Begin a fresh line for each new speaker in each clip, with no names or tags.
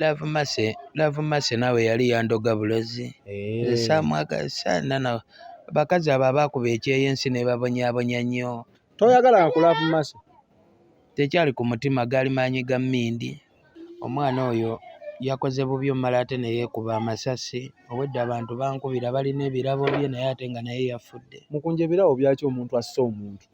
Love Mercy nawe yali yandoga bulozi. Nze saamwagala sana na bakazi abo abakuba ekyeyensi ne babonyabonya nnyo.
Toyagala ku Love Mercy?
Tekyali ku mutima, gaali maanyi ga mmindi. Omwana oyo yakoze bubi omala ate ne yeekuba amasasi. Obwedda abantu bankubira balina ebirabo bye naye ate nga naye yafudde.
Mukunja ebirabo byaki omuntu asse omuntu?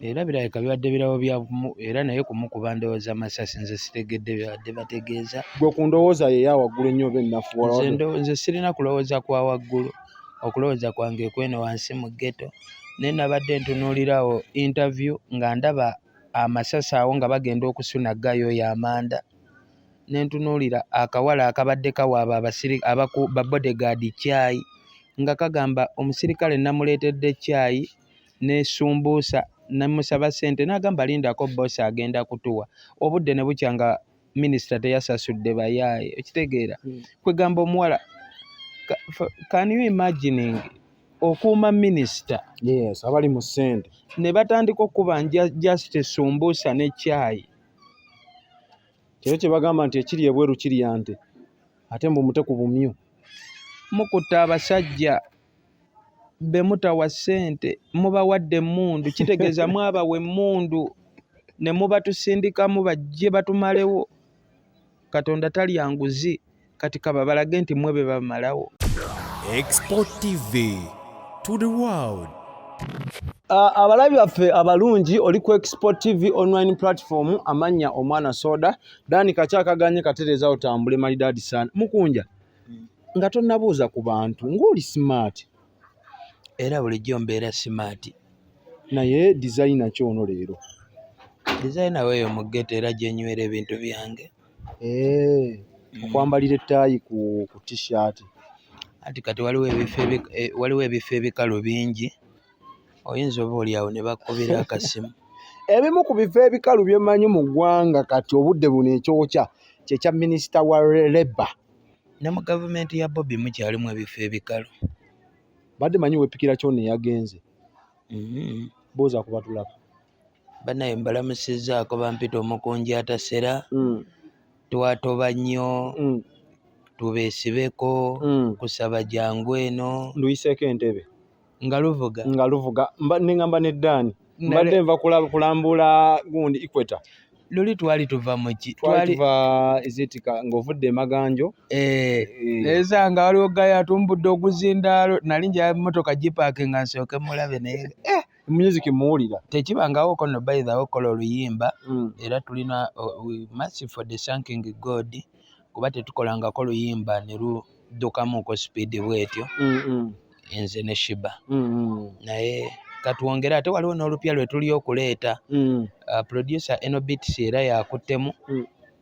Era birabika bibadde birabo bya era naye kumukuba ndowooza amasasi nze sitegedde byabadde bategeeza.
Gwe ku ndowooza ye yawaggulu ennyo oba ennafu?
Nze sirina kulowooza kwa waggulu, okulowooza kwange kweno wansi mu ghetto. Naye nabadde ntunuulirawo interview nga ndaba amasasi awo nga bagenda okusuna gayo y'amanda. Ne ntunuulira akawala akabadde kawaaba ba bodyguard caayi nga kagamba omusirikale namuleetedde caayi ne sumbuusa namusaba ssente n'agamba lindako bosi agenda kutuwa. Obudde ne bukya nga minisita teyasasudde bayaaye. Ekitegeera kwegamba omuwala can you imagining okuuma minisita
yes abali mu ssente
ne batandika okuba just sumbuusa ne caayi.
Kyo kye bagamba nti ekiri ebweru kiri ante ate mbu mute ku bumyu.
Mukutta abasajja be mutawa ssente mubawadde emmundu, kitegeeza mwabawa emmundu ne mubatusindikamu bajje batumalewo. Katonda talya nguzi kati kaba balage nti mwe be bamalawo.
xpotv to the world.
Abalabi baffe abalungi oli ku xpotv online platform amanya omwana soda Dani kakyakaganye katereza otambule malidadi sana. Mukunja nga tonnabuuza ku bantu ng'oli smart.
Era bulijjo mbeera smart.
Naye designer kyono leero.
Designer weeyo mu ghetto era gyenywera ebintu byange.
Okwambalira ettaayi ku t-shirt.
Ati kati waliwo ebifo ebikalu bingi. Oyinza oba oli awo ne bakkubira akasimu.
Ebimu ku bifo ebikalu byemanyi mu ggwanga kati obudde buno ekyokya kye kya minisita wa Labour.
Ne mu gavumenti ya Bobby mukyalimu ebifo ebikalu.
Badde manyi wepikira kyone yagenze. Buuza ku batulaba.
Bannaye mbalamusizzaako bampita omukunja atasera. Twatoba nnyo. Tubeesibeko. Kusaba jangu eno.
Luyiseeko entebe.
Nga luvuga.
Nengamba ne Dani. Mbadde nva kulambula gundi Equator.
Luli twali tuva muki?
Twali tuva ezitika ng'ovudde emaganjo.
Eza nga waliwo gayo atumbudde oguzindaalo. Nali nja mmotoka gipaake nga nsooke mulabe naye.
Music muwulira.
Tekibangawo kono by the way kola oluyimba. Era tulina massive for the thanking God. Kuba tetukolangako luyimba ne luddukamuuko speed bwetyo. Enze ne Shiba. Naye katwongera ate waliwo n'olupya lwe tuli okuleeta. Producer eno beats era yakuttemu.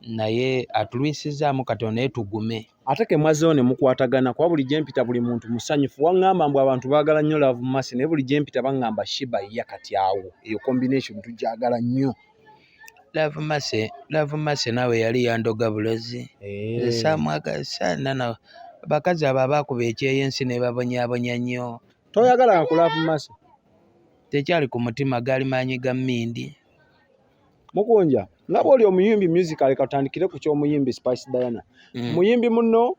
Naye atulwisizaamu katono naye tugume.
Ate ke mwazeewo ne mukwatagana kwa buli gyempita buli muntu musanyufu. Waŋŋamba mbu abantu baagala nnyo Love Mercy naye buli gyempita baŋŋamba Shiba ya kati awo. Eyo combination tugyagala nnyo.
Love Mercy nawe yali yandoga bulozi. Nze saamwagala sana na bakazi abo abakuba ekyeyensi ne babonyabonya nnyo.
Toyagala ku Love Mercy?
Tekyali ku mutima, gaali maanyi ga mmindi.
Mukunja nga bw'oli omuyimbi musical katandikire ku ky'omuyimbi Spice Diana. Muyimbi muno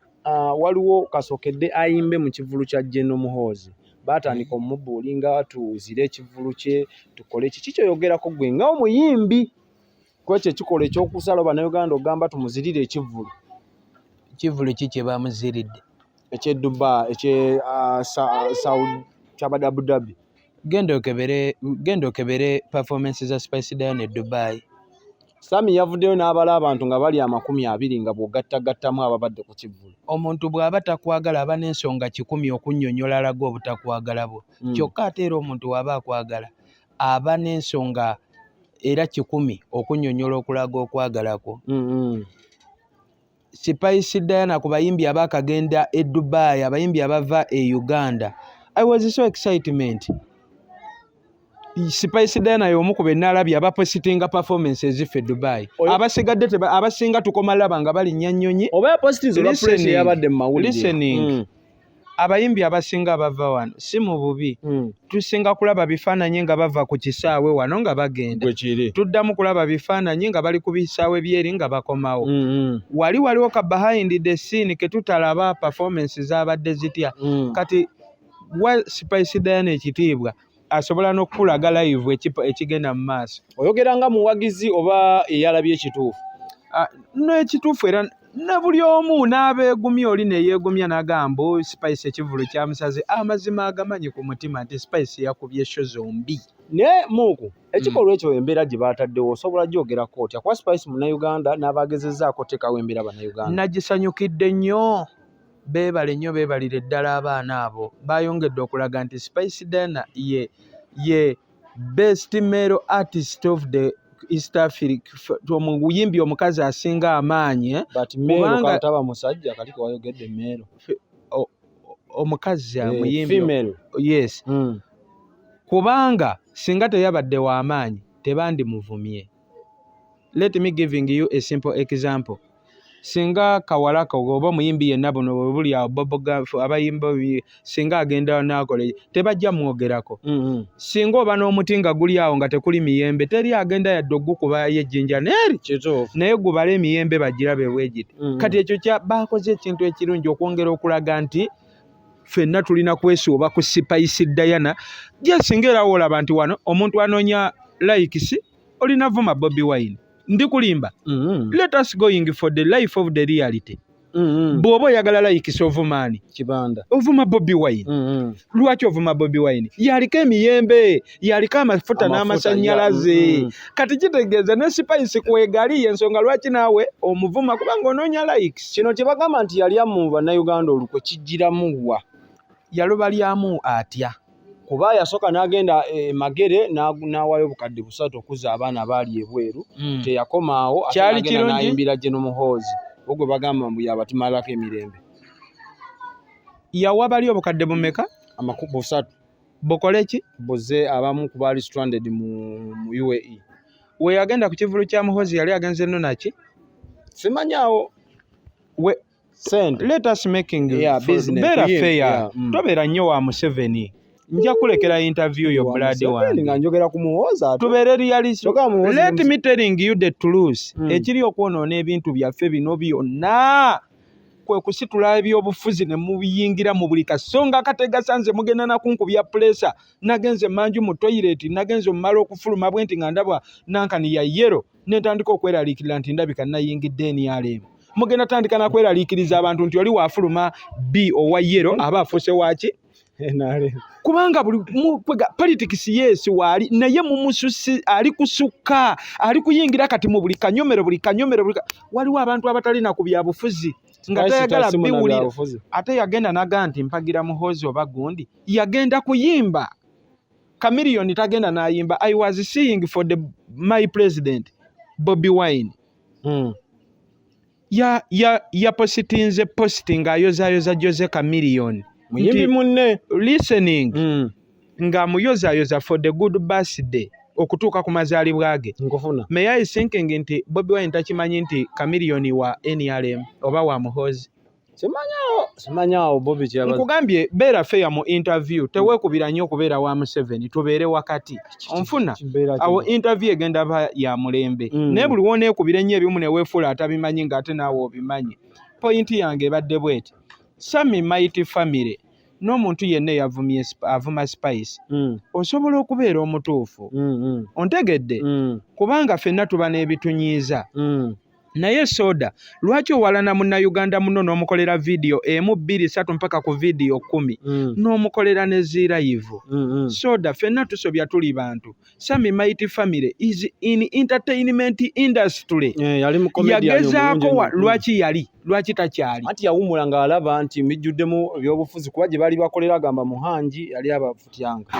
waliwo kasookedde ayimbe mu kivulu kya Jeno Muhoozi. Baatandika omubbuulinga tuzire ekivulu kye tukole kiki kyoyogerako gwe nga omuyimbi kwekyo ekikola ekyokusala bannayuganda ogamba tumuzirire ekivulu.
Kivulu ki kye bamuziridde?
Ekye Dubai, ekye kyabadde Abu Dhabi.
Genda okebere performance za Spice Diana e Dubai.
Sami yavuddeyo n'abala abantu nga bali 20 nga bw'ogattagattamu ababadde ku kivulu.
Omuntu bw'aba takwagala aba n'ensonga 10 okunnyonnyola alaga obutakwagala bwo. Kyokka ate era omuntu waba akwagala aba n'ensonga era 10 okunnyonnyola okulaga okwagala kwo. Spice Diana ku bayimbi abakagenda e Dubai, abayimbi abava e Uganda. I was so excitement. Spice Diana y'omu ku be nalabye abapositinga performances e Dubai. Abasigadde abasinga tukoma laba nga bali nnyanyonyi.
Oba positive olwa pressure yabadde mu mawulire.
Listening. abayimbi abasinga bava wano si mu bubi tusinga kulaba bifaananyi nga bava ku kisaawe wano nga bagenda tuddamu kulaba bifaananyi nga bali ku bisaawe byeri nga bakomawo waliwo ka behind the scene ke tutalaba performance zabadde zitya kati wa Spice Diana ekitiibwa asobola n'okulaga live ekigenda mu maaso.
Oyogera nga muwagizi oba eyalabye ekituufu?
N'ekituufu era ne buli omu n'abeegumya oli neyeegumya n'agamba Spice ekivulu kyamusaze amazima agamanyi ku mutima nti Spice yakubye show zombi.
Naye Muuku ekikolwa ekyo embeera gye baataddewo osobola gyogerako otya? Kuba Spice Munnayuganda n'abagezezzaako teekawo embeera Bannayuganda.
Nagisanyukidde nnyo. Beebale nnyo beebalire ddala abaana abo bayongedde okulaga nti Spice Diana ye best male artist of the East Africa omuyimbi omukazi asinga amaanyi
kubanga taba musajja kati ko wayogedde male
omukazi omuyimbi yes kubanga singa teyabadde w'amaanyi tebandimuvumye. Let me giving you a simple example. Singa kawalaka oba omuyimbi yenna buno buli awo bobogafu abayimba singa agenda n'akole tebajja mwogerako. Singa oba n'omuti nga guli awo nga tekuli miyembe teri agenda yadde ogukubayo ejjinja neeri naye gubale emiyembe bagirabe bwegiti. Kati ekyo bakoze ekintu ekirungi okwongera okulaga nti ffenna tulina kwesuuba ku Spice Diana. Singa era olaba nti wano omuntu anoonya likes olina vuma Bobi Wine. Ndi kulimba. Let us going for the life of the reality. Bw'oba oyagala likes ovumaani
kibanda
ovuma Bobi Wine. Lwaki ovuma Bobi Wine? Yaliko emiyembe, yaliko amafuta n'amasannyalaze. Kati kitegeeza ne Spice kwegali ensonga lwaki naawe omuvuma kubanga onoonya likes.
Kino kye bagamba nti yali mu Bannayuganda olukwe kijjiramu wa
yalobalyamu atya
kuba yasooka n'agenda Magere n'awaayo obukadde 3 okuza abaana baali ebweru teyakomaawo
kyali kirungi
n'ayimbira General Muhoozi ogwe bagamba mbu yabatimalako emirembe.
Yawa bali obukadde bumeka?
3
bukole ki?
Boze abamu ku baali stranded mu UAE.
We yagenda ku kivulu kya Muhoozi yali agenze nno naki?
Simanyaawo. Send.
Let us making
business.
Better fair. Tobeera nnyo wa Museveni. Nja kulekera interview yo blood wange.
Nga njogera ku Muhooza.
Tubeere realistic. Let me telling you the truth. Ekiri okwonoona ebintu byaffe bino byonna kwe kusitula ebyobufuzi ne mubiyingira mu buli kasonga kategasanze mugenda nakunkubya pressure nagenze manju mu toilet nagenze omumala okufuluma bwenti nga ndabwa nankani ya yero netandika okweraliikirira nti ndabika nayingidde NRM. Mugenda tandika nakweraliikiriza abantu nti oli waafuluma B owa yero aba afuse waki kubanga buli politics yes wali naye mumususi ali kusukka ali kuyingira kati mu buli kanyomero waliwo abantu abatali na kubyabufuzi nga tayagala biwulira ate yagenda naganti mpagira Muhoozi oba gundi yagenda kuyimba Chameleone tagenda nayimba I was seeing for my president Bobi Wine ya posting ayoza Jose Chameleone
muyimbi munne
listening nga muyoza for the good birthday okutuuka ku mazaalibwa ge. May I thinking nti Bobi Wine takimanyi nti Chameleone wa NRM oba wa Muhoozi?
Simanyaawo Bobi kyabaza.
Nkugambye beera fair mu interview teweekubira nnyo okubeera wa Museveni tubeere wakati. Onfuna awo interview egenda ba ya mulembe. Naye buli woneekubira ennyo ebimu ne weefuula atabimanyi ng'ate naawe obimanyi. Point yange ebadde bweti Sami Mighty Family n'omuntu yenna avuma Spice osobola okubeera omutuufu ontegedde kubanga ffenna tuba n'ebitunyiiza naye soda lwaki owalana Munnayuganda muno n'omukolera video 1 2 3 mpaka ku video 10 n'omukolera ne zirayivu soda ffenna tusobya tuli bantu. Sami Mighty Family is in entertainment industry yagezaako lwaki takyali
ati yawumula nga alaba nti mijjuddemu ebyobufuzi kuba gye bali bakolera agamba Muhanji yali abafutyanga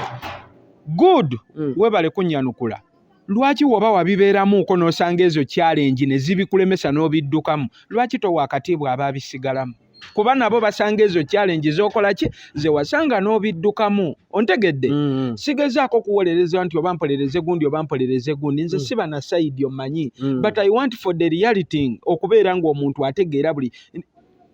good webale kunnyanukula. Lwaki woba wabibeeramuuko n'osanga ezo challenge ne zibikulemesa n'obiddukamu lwaki towa akatiibwa abaabisigalamu? Kuba nabo basanga ezo challenge z'okola ki ze wasanga n'obiddukamu ontegedde. Sigezaako kuwolereza nti oba mpolereze gundi nze siba na side omanyi but I want for the reality okubeera ng'omuntu ategeera buli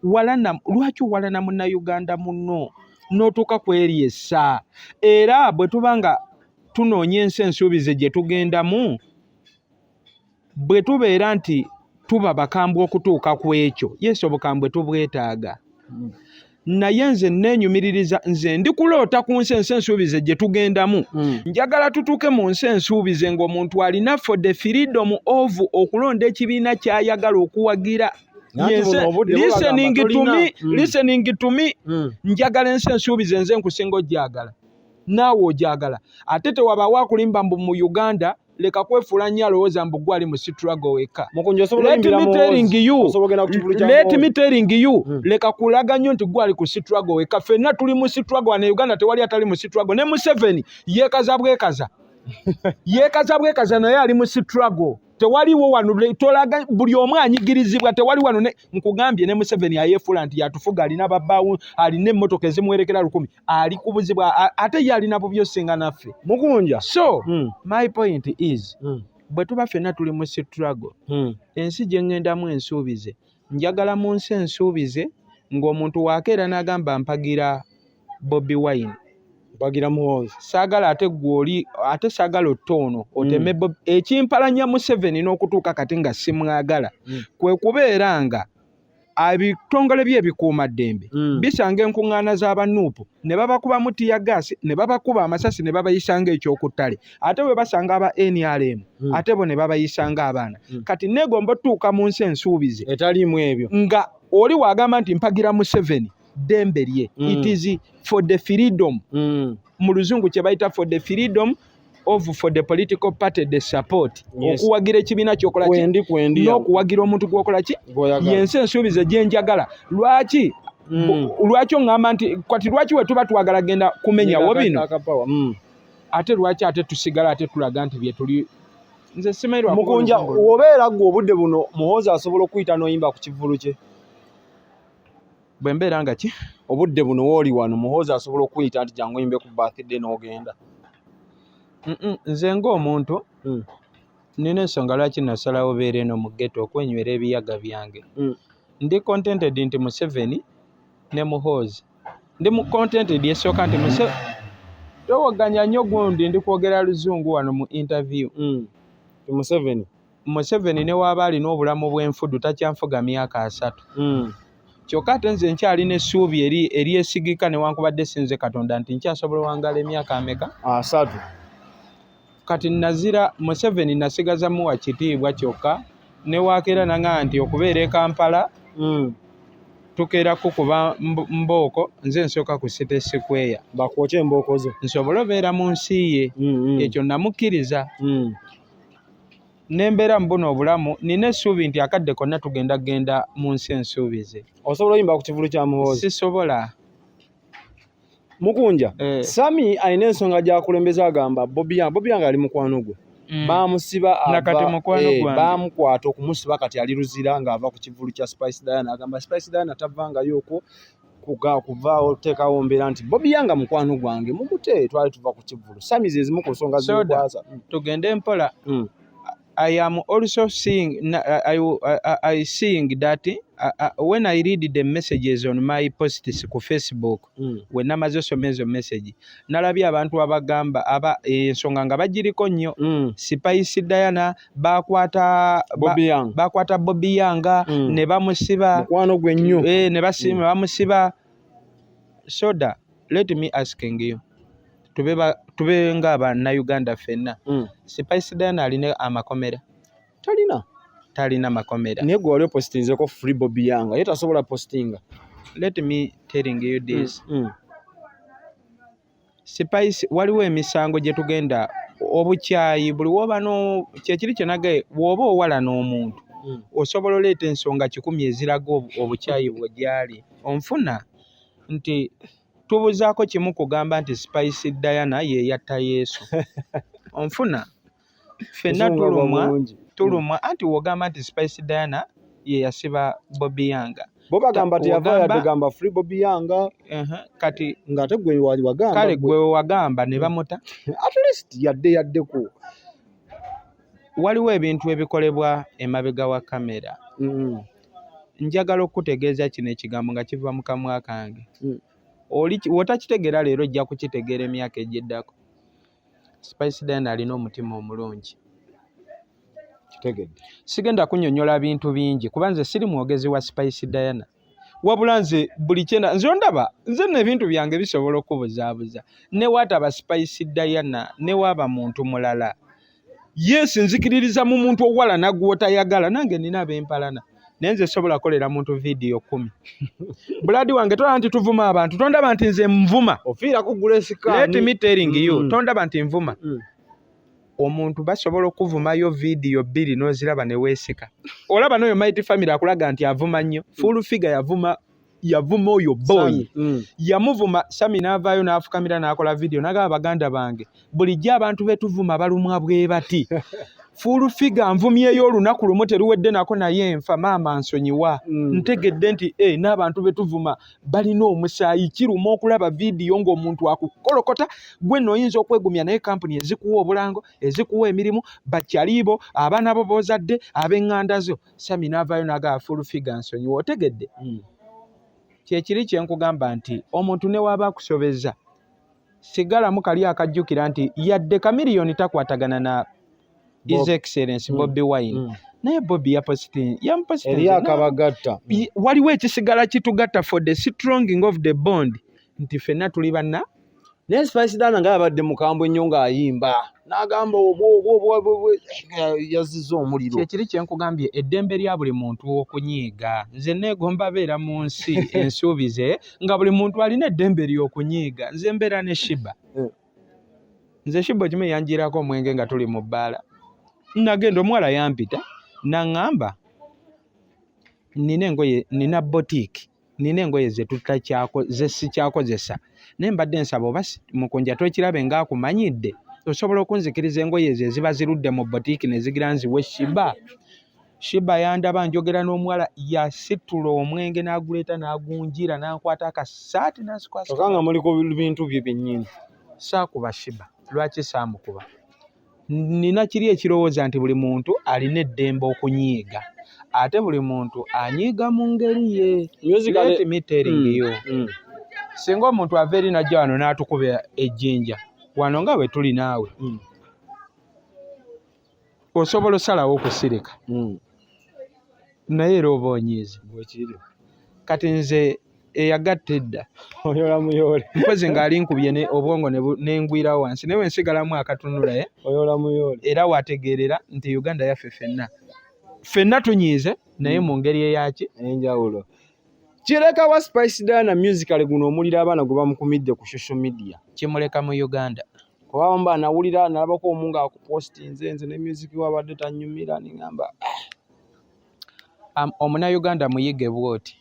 lwaki walana munnayuganda muno n'otuuka ku eryessa era bwe tuba nga tunoonya ensi ensuubize gye tugendamu bwe tubeera nti tuba bakambwe okutuuka ku ekyo yesu obukambwe tubwetaaga naye nze neenyumiririza nze ndi kuloota ku nsi ensuubize gye tugendamu njagala tutuuke mu nsi ensuubize ng'omuntu alina for the freedom of okulonda ekibiina ky'ayagala okuwagira listening to me njagala ensi ensuubize nze nkusinga ojjagala naawe ojjagala ate tewabaawo akulimba mbu mu Uganda leka kwefuula nnyo alowooza mbu gwali mu struggle weka let me telling you leka kulaga nnyo nti gwali ku struggle weka ffenna tuli mu struggle wane Uganda tewali atali mu struggle ne Museveni yeekaza bwekaza naye ali mu struggle tewaliwo wano tolaga buli omu anyigirizibwa tewali wano nkugambye ne Museveni ayefuula nti yatufuga alina babbaawo alina emmotoka ezimuwerekera 1000 ali kubuzibwa ate ye alina bubyosinga naffe
mukunja
so my point is bwe tuba ffenna tuli mu struggle ensi gye ŋŋendamu ensuubize njagala mu nsi ensuubize ng'omuntu waakeera n'agamba mpagira Bobi Wine
bagira muhozi
saagala ate gwoli ate saagala ottoono oteme ekimpalanya Museveni n'okutuuka kati nga simwagala kwe kubeera nga ebitongole by'ebikuumaddembe bisanga enkuŋŋaana z'abanuupu ne babakubamu tiyagasi ne babakuba amasasi ne babayisanga ekyokuttale ate bwe basanga aba NRM ate bo ne babayisanga abaana kati neegomba otuuka mu nsi ensuubize
etaliimu ebyo
nga oli waagamba nti mpagira Museveni dembe lye it is for the freedom mu luzungu kye bayita for the freedom for the political party the support okuwagira ekibiina kyokola n'okuwagira omuntu gwokola ki yensi ensuubize gye njagala lwaki oŋŋamba nti kati lwaki we tuba twagala genda kumenyawo bino ate lwaki ate tusigala ate tulaga nti bye tuli nze simanyi
mukunja obeera gwe obudde buno muhoozi asobola okuyita n'oyimba ku kivulu kye
bwe mbeera nga ki
obudde buno wooli wano muhoozi asobola okuyita nti jangu oyimbe ku birthday n'ogenda
nze ng'omuntu nina ensonga lwaki nasalawo beera eno mu ghetto okwenywera ebiyaga byange ndi contented nti Museveni ne Muhoozi ndi mu contented esooka nti towaganya nnyo gundi ndi kwogera luzungu wano mu interview Museveni ne waaba alina obulamu bw'enfudu takyanfuga myaka 3 kyokka ate nze nkyalina essuubi eryesigika newankubadde sinze Katonda nti nkyasobola wangala emyaka ameka
3
kati nazira Museveni nasigaza muwa kitiibwa kyokka newakeera naŋŋamba nti okubeera e Kampala tukeera kukuba mbooko nze nsooka ku City Square
bakwoke embooko zo
nsobola obeera mu nsi ye ekyo namukkiriza nembeera mu buno obulamu nina essuubi nti akadde konna tugenda genda mu nsi ensuubize
osobola oyimba ku kivulu kya Muhoozi
sisobola
mukunja Sami alina ensonga gy'akulembeza agamba Bobi Wine ali mukwano gwe bamusiba bamukwata okumusiba kati ali luzira ng'ava ku kivulu kya Spice Diana agamba Spice Diana tavangayo okwo kuvaawo teekawo mbeera nti Bobi Wine mukwano gwange mumute twali tuva ku kivulu Sami ze zimu ku nsonga z'okwaza
tugende mpola I am also seeing that when I read the messages on my posts ku Facebook when namaze osoma ezo message nalabye abantu abagamba ensonga nga bagiriko nnyo Spice Diana bakwata Bobi Wine ne bamusiba
mukwano gwe nnyo
ne bamusiba soda let me asking you tube nga Uganda ffenna Spice Diana alina amakomera talina makomera
naye gwe wali opositinzeko free Bobi Wine ye tasobola postinga
let me telling you this Spice waliwo emisango gye tugenda obukyayi buli woba no kyekiri kyenagaye woba owala n'omuntu osobola oleeta ensonga 10 eziraga obukyayi bwe gyali onfuna nti tubuzaako kimu kugamba nti Spice Diana ye yatta Yesu onfuna ffenna tulumwa anti wogamba nti Spice Diana ye yasiba Bobi Wine
bo bagamba ti yavaya gamba free Bobi Wine
kati
ngate gwe wali wagamba
kale gwe wagamba ne bamuta
at least yadde ku
waliwo ebintu ebikolebwa emabega wa kamera njagala okutegeeza kino ekigambo nga kiva mu kamwa kange. Wotakitegeera leero ojja kukitegeera emyaka egiddako. Spice Diana alina omutima omulungi.
Kitegedde.
Sigenda kunnyonnyola bintu bingi kuba nze siri mwogezi wa Spice Diana. Wabula nze buli kyenda nze ondaba nze n'ebintu byange bisobola okubuzaabuza. Ne waataba Spice Diana ne waaba muntu mulala. Yes, nzikiririza mu muntu owala nagwotayagala nange nina abempalana. Naye nze sobola kolera muntu vidiyo 10. Buladi wange tola nti tuvuma abantu. Tondaba nti nze nvuma.
Ofiira kugula esikaani.
Let me telling you. Tondaba nti nvuma. Omuntu basobola okuvumayo vidiyo 2 n'oziraba ne weesika. Olaba n'oyo Mighty Family akulaga nti avuma nnyo. Full figure yavuma oyo boy. Yamuvuma Sami n'avaayo n'afukamira n'akola vidiyo n'agamba baganda bange bulijjo abantu betuvuma balumwa bwe bati. Full figure nvumyeyo olunaku lumu teruwedde nako naye nfa maama nsonyiwa. Ntegedde nti n'abantu betuvuma balina omusaayi kiruma okulaba vidiyo ng'omuntu akukolokota gwe n'oyinza okwegumya naye kampuni ezikuwa obulango ezikuwa emirimu bakyaliibo abaana bo boozadde ab'eŋŋanda zo. Sami n'avaayo n'agamba full figure nsonyiwa otegedde. Kyekiri kye nkugamba nti omuntu ne waaba akusobeza sigalamu kali akajjukira nti yadde kamiliyoni takwatagana na His Excellency Bobi Wine. Naye Bobi yamupositinze.
Eri akabagatta.
Waliwo ekisigala kitugatta for the stronging of the bond. Nti ffenna tuli banna.
Naye Spice Diana nga yabadde mukambwe nnyo ng'ayimba. N'agamba yazizza omuliro.
Kyekiri kye nkugambye eddembe lya buli muntu okunyiiga. Nze neegomba beera mu nsi ensuubize nga buli muntu alina eddembe ly'okunyiiga. Nze mbeera ne Shiba. Nze Shiba kimu yanjirako omwenge nga tuli mu bbaala. Nagenda omuwala yampita n'aŋŋamba nina boutique nina engoye ze sikyakozesa naye mbadde nsaba oba mukunja twekirabe ng'akumanyidde osobola okunzikiriza engoye ezo eziba zirudde mu boutique ne zigira nziwe Shiba yandaba njogera n'omuwala yasitula omwenge n'aguleeta n'agunjira n'ankwata akasaati n'asikwasa.
Okanga muliko bintu bye byennyini.
Saakuba Shiba. Lwaki saamukuba? Nina kiri ekirowooza nti buli muntu alina eddembe okunyiiga ate buli muntu anyiiga mu ngeri ye. Let me telling you. Singa omuntu ava eri najja wano n'atukuba ejjinja wano nga bwe tuli naawe osobola osalawo okusirika naye era oba onyiize. Kati nze eyagatta edda
oyola muyole
mpozi ng'ali nkubye obwongo n'engwirawo wansi naye wensigalamu akatunula
oyola muyole
era wategeerera nti Uganda yaffe ffenna tunyiize naye mu ngeri eyaki
enjawulo. Kireka wa Spice Diana musical guno omulira abaana gwe bamukumidde ku social media
kimuleka mu Uganda
kuba mba nawulira nalabako omunga akupostinze nze ne music wabadde tannyumira ningamba Omunayuganda muyige bwoti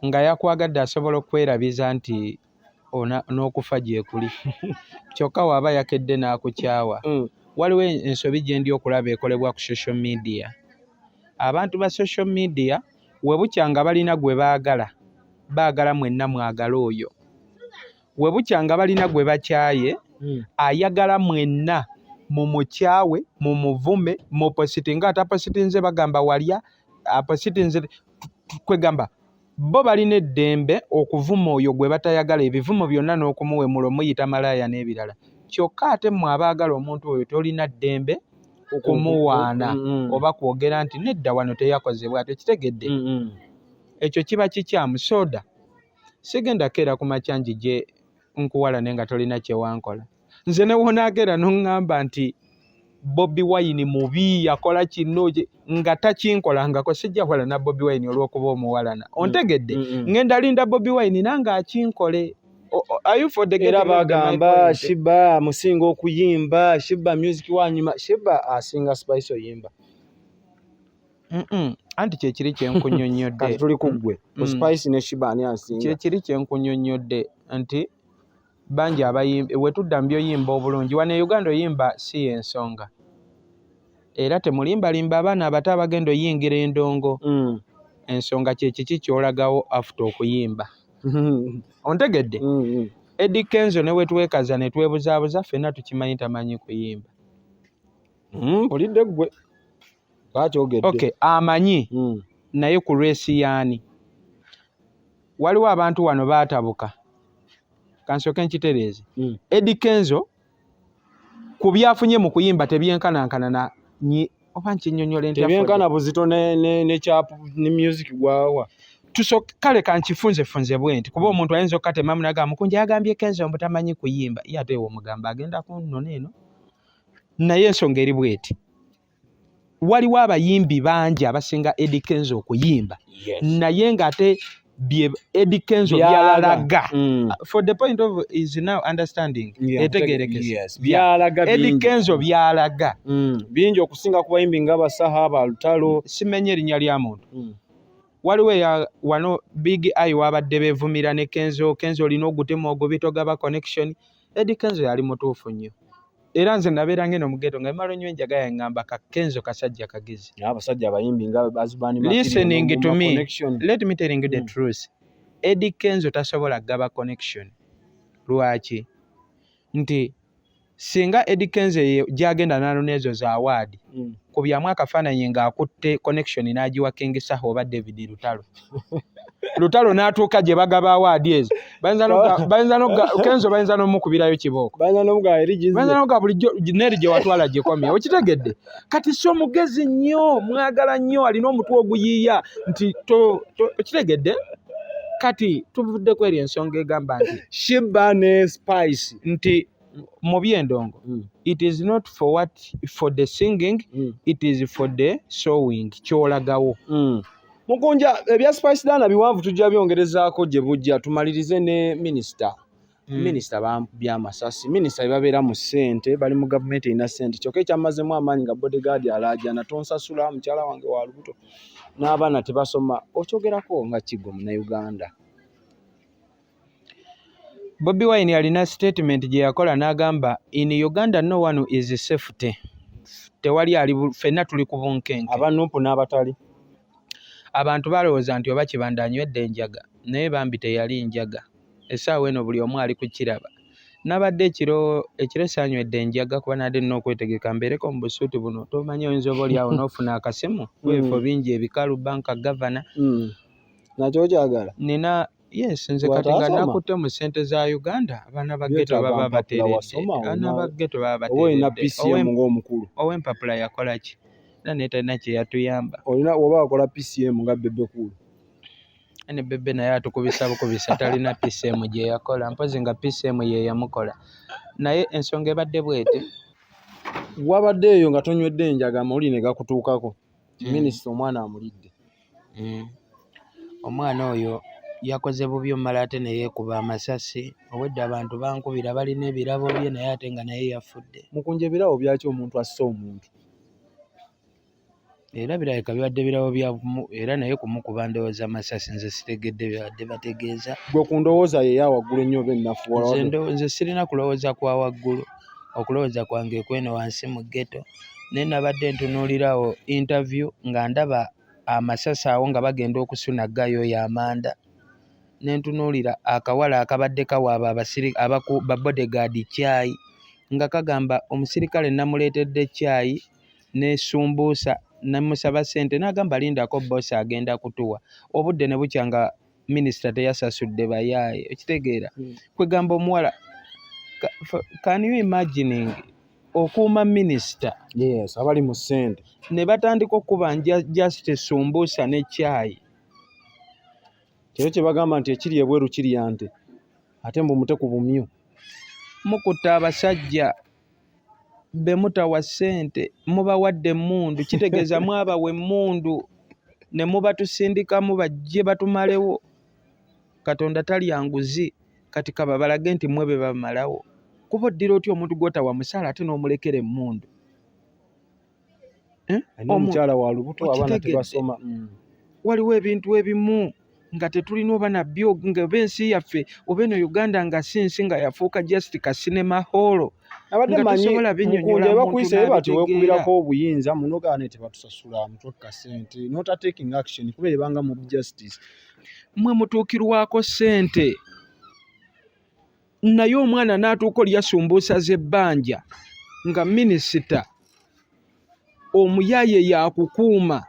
nga yakwagadde asobola okwerabiza nti n'okufa gye kuli kyokka waaba yakedde n'akukyawa. Waliwo ensobi gye ndi okulaba ekolebwa ku social media. Abantu ba social media we bukya nga balina gwe baagala mwenna mwagala oyo. We bukya nga balina gwe bakyaye ayagala mwenna mumukyawe mumuvume mupositinga atapositinze bagamba walya apositinze kwegamba bo balina eddembe okuvuma oyo gwe batayagala ebivumo byonna n'okumuwemula omuyita malaaya n'ebirala. Kyokka ate mmwe abaagala omuntu oyo tolina ddembe okumuwaana oba kwogera nti nedda wano teyakozebwa tekitegedde. Ekyo kiba kikyamu soda. Sigenda keera ku makyanji gye nkuwala nenga tolina kyewankola. Nze ne wonaagera n'oŋŋamba nti Bobi Wine mubi yakola kino nga takinkolangako sijja wala na Bobi Wine olw'okuba omuwalana. Ontegedde ngenda linda Bobi Wine nange akinkole. Are you for the era bagamba Shiba musinga okuyimba Shiba music wanyuma Shiba asinga Spice oyimba.
Anti kyekiri kyenkunyonnyodde
kati tuli kuggwe Spice ne Shiba ani asinga.
Kyekiri kyenkunyonnyodde nti bangi abayimba wetudda mbyoyimba obulungi wano e Uganda oyimba si ensonga era temulimbalimba abaana abato abagenda oyingira endongo ensonga kyekiki kyolagawo after okuyimba. Ontegedde Eddie Kenzo ne wetwekaza ne twebuzaabuza ffenna tukimanyi tamanyi kuyimba.
Olidde ggwe kakyogedde
okay amanyi naye ku lwesi yaani waliwo abantu wano baatabuka kansooke nkitereeze Eddie Kenzo ku byafunye mu kuyimba tebyenkanankana na oba nkinyonyola
tebyenkana buzito ne chap ne music gwawa
kale kankifunzefunze bwe nti kuba omuntu ayinza okukatemamu naga Mukunja yagambye Kenzo mbu tamanyi kuyimba ye ate omugamba agenda kunnona eno naye ensonga eri bweti waliwo abayimbi bangi abasinga Eddie Kenzo okuyimba naye ng'ate Eddie Kenzo byalaga for the point of is now understanding etegerekese
byalaga
Eddie Kenzo byalaga
bingi okusinga ku bayimbi nga Basahaba Lutalo
simenye erinnya lya muntu waliwo wano Big Eye wabadde beevumira ne Kenzo olina ogutema ogubitogaba connection Eddie Kenzo yali mutuufu nnyo era nze nabeera ngeno mugeto nga emalo nnyo enjaga yaŋŋamba ka Kenzo kasajja kagezi
abasajja abayimbi nga Bazubani
listening to me let me telling you the truth Eddie Kenzo tasobola gaba connection lwaki nti singa Eddie Kenzo gyagenda nalona ezo za award ku byamu akafaananyi ng'akutte connection n'agiwa King Saho oba David Lutalo n'atuuka gye bagaba award ezo Kenzo bayinza n'omukubirayo kibooko
bayinza n'omuga
bulijjo neeri gye watwala gyekomye okitegedde kati si omugezi nnyo mwagala nnyo alina omutwe oguyiiya nti okitegedde kati tuvuddeko eri ensonga egamba nti
Shiba ne Spice
nti mu byendongo it is not for the singing it is for the showing kyolagawo
Mukunja ebya Spice Dana biwanvu tujja byongerezaako gye bujja tumalirize ne minisita by'amasasi minisita babeera mu ssente bali mu gavumenti erina ssente kyokka ekyamazemu amaanyi nga bodyguard alaajana tonsasula mukyala wange wa lubuto n'abaana tebasoma okyogerako nga kigo mu Uganda.
Bobi Wine alina statement gye yakola n'agamba in Uganda no one is safety tewali ali ffenna tuli ku bunkenke
abanupu n'abatali
abantu balowooza nti oba kibanda anywedde enjaga naye bambi teyali njaga essaawa eno buli omu ali ku kiraba nabadde ekiro sanywedde enjaga kuba nadde nina okwetegeka mbeereko mu busuuti buno tomanyi oyinza oba oliawo n'ofuna akasimu kwefo bingi ebikalu banka gavana
nakyo kyagala
nina yes nze kati nga nakutte mu ssente za Uganda abaana ba ghetto baba bateredde abaana ba ghetto baba
bateredde
ow'empapula yakola ki era neetalina kye yatuyamba
olina oba wakola PCM nga bebe kulu
ne bebe naye atukubisa bukubisa talina PCM gye yakola mpozi nga PCM ye yamukola naye ensonga ebadde bwete
wabadde eyo nga tonywedde enjaga amawulire ne gakutuukako minisita omwana amulidde
omwana oyo yakoze bubi omala ate ne yeekuba amasasi obwedde abantu bankubira balina ebirabo bye naye ate nga naye yafudde
Mukunja ebirabo byaki omuntu asse omuntu
era birabika bibadde birabo byamu era naye kumukuba ndowooza amasasi nze sitegedde byabadde bategeeza
gwe ku ndowooza ye yawaggulu ennyo oba ennafu
nze sirina kulowooza kwa waggulu okulowooza kwange kweno wansi mu ghetto naye nabadde ntunuulirawo interview nga ndaba amasasi awo nga bagenda okusuna gayo y'amanda nentunuulira akawala akabadde kawaaba babodyguard caayi nga kagamba omusirikale namuleetedde caayi n'esumbuusa namusaba ssente n'agamba lindako boosi agenda kutuwa obudde ne bukya nga minisita teyasasudde bayaaye okitegeera kwegamba omuwala can you imagining okuuma minisita
yes abali mu ssente
ne batandika okubanja just esumbuusa ne caayi
kiro kye bagamba nti ekiri ebweru kirya nte ate mbu mute ku bumyu
mukutta abasajja be mutawa ssente mubawadde emmundu kitegeeza mwabawa emmundu ne mubatusindikamu bajje batumalewo Katonda talya nguzi kati kaba balage nti mwe be bamalawo kuba oddira otya omuntu gw'otawa musaala ate n'omulekera emmundu
omukyala wa lubuto abaana tebasoma
waliwo ebintu ebimu nga tetulina oba nabyo nga oba ensi yaffe oba eno Uganda nga si nsi nga yafuuka just ka sinema holo
abadde manyi Mukunja bakuyise bati wekubirako obuyinza munogaane tebatusasula mutwe ka ssente not taking action kuba ebanga mu justice
mwe mutuukirwako ssente naye omwana n'atuuka oli yasumbuusa z'ebbanja nga minisita omuyaaye yakukuuma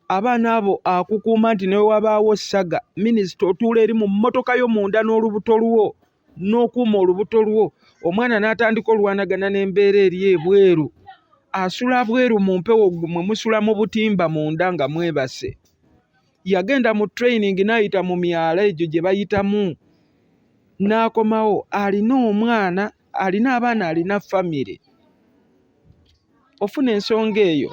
abaana abo akukuuma nti newe wabaawo ssaga minisita otuula eri mu mmotoka yo munda n'olubuto lwo n'okuuma olubuto lwo, omwana n'atandika olwanagana n'embeera eri ebweru, asula bweru mu mpewo mwe musula mu butimba munda nga mwebase. Yagenda mu training n'ayita mu myala egyo gye bayitamu, n'akomawo alina omwana, alina abaana, alina famire. Ofuna ensonga eyo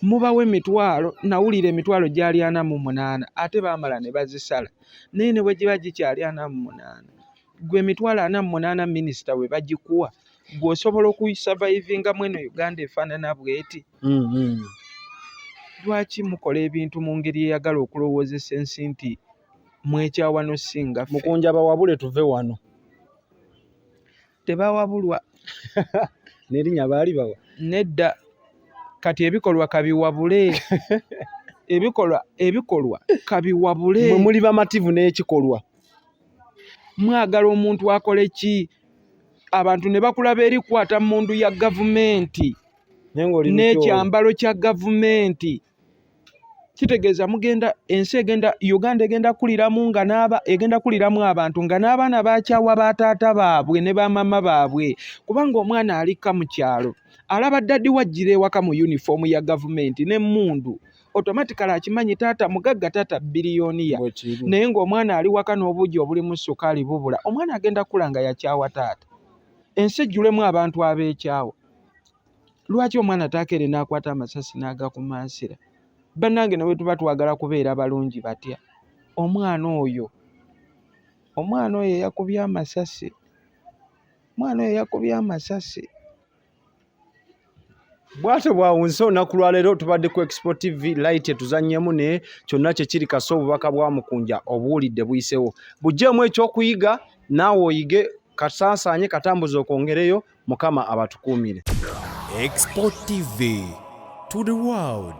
mubawe emitwalo, nawulira emitwalo gyali 48 ate baamala ne bazisala, naye ne bwe giba gikyali 48 gwe emitwalo 48 minisita we bagikuwa gw'osobola okusurvivinga mweno Uganda efaanana bw'eti. Lwaki mukola ebintu mu ngeri eyagala okulowoozesa ensi nti mwekyawano singa ffe?
Mukunja bawabule tuve wano.
Tebawabulwa.
N'erinnya baali bawa?
Nedda. Kati ebikolwa kabiwabule. ebikolwa kabiwabule.
Mwe muli bamativu n'ekikolwa.
Mwagala omuntu akole ki? Abantu ne bakulaba erikwata mundu ya gavumenti n'ekyambalo kya gavumenti. Kitegeeza mugenda ensi egenda, Uganda egenda kuliramu nga egenda kuliramu abantu nga n'abaana bakyawa bataata baabwe ne bamama baabwe, kubanga omwana alikka mu kyalo alaba ddaddi wajjira ewaka mu uniform ya gavumenti n'emmundu, automatically akimanyi taata mugagga, taata biliyoniya, naye ng'omwana ali waka n'obuugi obulimu ssukaali bubula, omwana agenda kula nga yakyawa taata. Ensi ejjulemu abantu ab'ekyawo. Lwaki omwana taakere n'akwata amasasi n'agakumansira? Bannange ne bwe tuba twagala kubeera balungi batya, omwana oyo yakubye amasasi.
Bw'atyo bwawunse olunaku lwaleero tubadde ku xpotv light etuzannyemu ne kyonna kye kiri kasa obubaka bwa Mukunja obuwulidde buyisewo. Buggyeemu ekyokuyiga naawe oyige, kasaasaanye katambuze okwongereyo, Mukama abatukuumire.
xpotv to the world.